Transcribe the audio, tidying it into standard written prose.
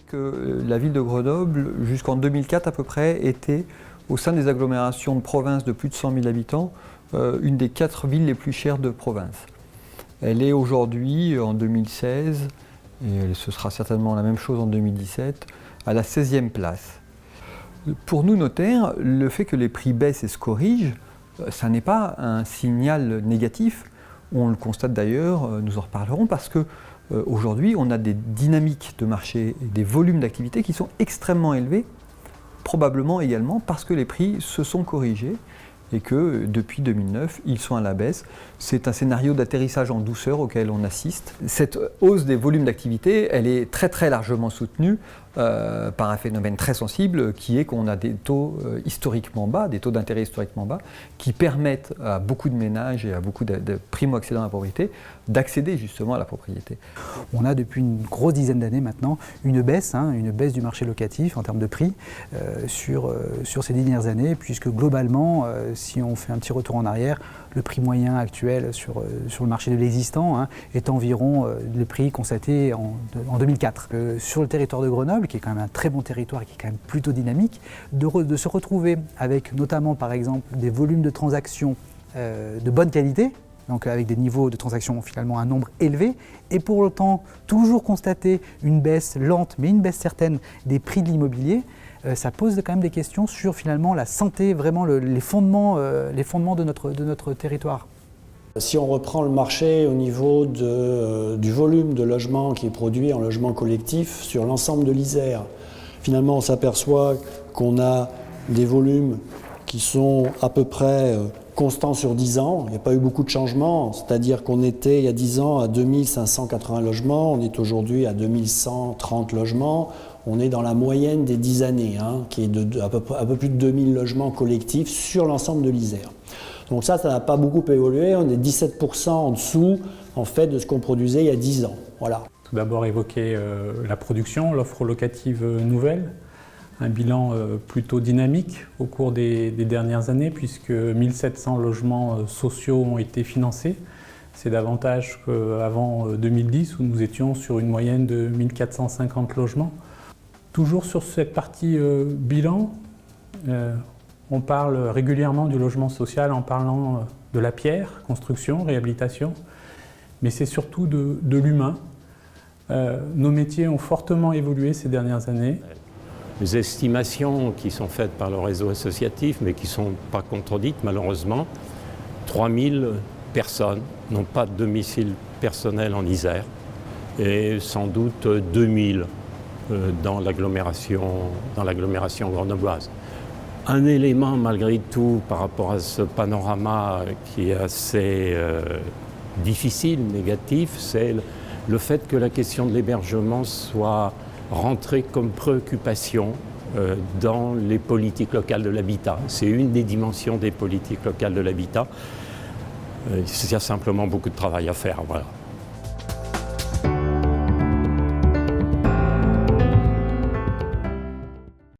que la ville de Grenoble, jusqu'en 2004 à peu près, était, au sein des agglomérations de province de plus de 100 000 habitants, une des 4 villes les plus chères de province. Elle est aujourd'hui, en 2016, et ce sera certainement la même chose en 2017, à la 16e place. Pour nous, notaires, le fait que les prix baissent et se corrigent, ça n'est pas un signal négatif. On le constate d'ailleurs, nous en reparlerons, parce qu'aujourd'hui, on a des dynamiques de marché et des volumes d'activité qui sont extrêmement élevés, probablement également parce que les prix se sont corrigés et que depuis 2009, ils sont à la baisse. C'est un scénario d'atterrissage en douceur auquel on assiste. Cette hausse des volumes d'activité, elle est très très largement soutenue par un phénomène très sensible qui est qu'on a des taux historiquement bas, des taux d'intérêt historiquement bas, qui permettent à beaucoup de ménages et à beaucoup de primo-accédants à la propriété d'accéder justement à la propriété. On a depuis une grosse dizaine d'années maintenant une baisse du marché locatif en termes de prix sur ces 10 dernières années, puisque globalement, si on fait un petit retour en arrière, le prix moyen actuel sur le marché de l'existant est environ le prix constaté en 2004. Sur le territoire de Grenoble, qui est quand même un très bon territoire et qui est quand même plutôt dynamique, de se retrouver avec notamment par exemple des volumes de transactions de bonne qualité, donc avec des niveaux de transactions finalement un nombre élevé, et pour autant toujours constater une baisse lente mais une baisse certaine des prix de l'immobilier, ça pose quand même des questions sur finalement la santé, vraiment les fondements de notre territoire. Si on reprend le marché au niveau du volume de logements qui est produit en logement collectif sur l'ensemble de l'Isère, finalement on s'aperçoit qu'on a des volumes qui sont à peu près constants sur 10 ans. Il n'y a pas eu beaucoup de changements, c'est-à-dire qu'on était il y a 10 ans à 2580 logements, on est aujourd'hui à 2130 logements. On est dans la moyenne des 10 années, qui est à peu plus de 2000 logements collectifs sur l'ensemble de l'Isère. Donc ça n'a pas beaucoup évolué, on est 17% en dessous en fait, de ce qu'on produisait il y a 10 ans. Voilà. Tout d'abord évoquer la production, l'offre locative nouvelle, un bilan plutôt dynamique au cours des dernières années, puisque 1700 logements sociaux ont été financés. C'est davantage qu'avant 2010 où nous étions sur une moyenne de 1450 logements. Toujours sur cette partie bilan, on parle régulièrement du logement social en parlant de la pierre, construction, réhabilitation, mais c'est surtout de l'humain. Nos métiers ont fortement évolué ces dernières années. Les estimations qui sont faites par le réseau associatif, mais qui ne sont pas contredites malheureusement, 3000 personnes n'ont pas de domicile personnel en Isère et sans doute 2000 dans l'agglomération grenobloise. Un élément malgré tout par rapport à ce panorama qui est assez difficile, négatif, c'est le fait que la question de l'hébergement soit rentrée comme préoccupation dans les politiques locales de l'habitat. C'est une des dimensions des politiques locales de l'habitat. Il y a simplement beaucoup de travail à faire. Voilà.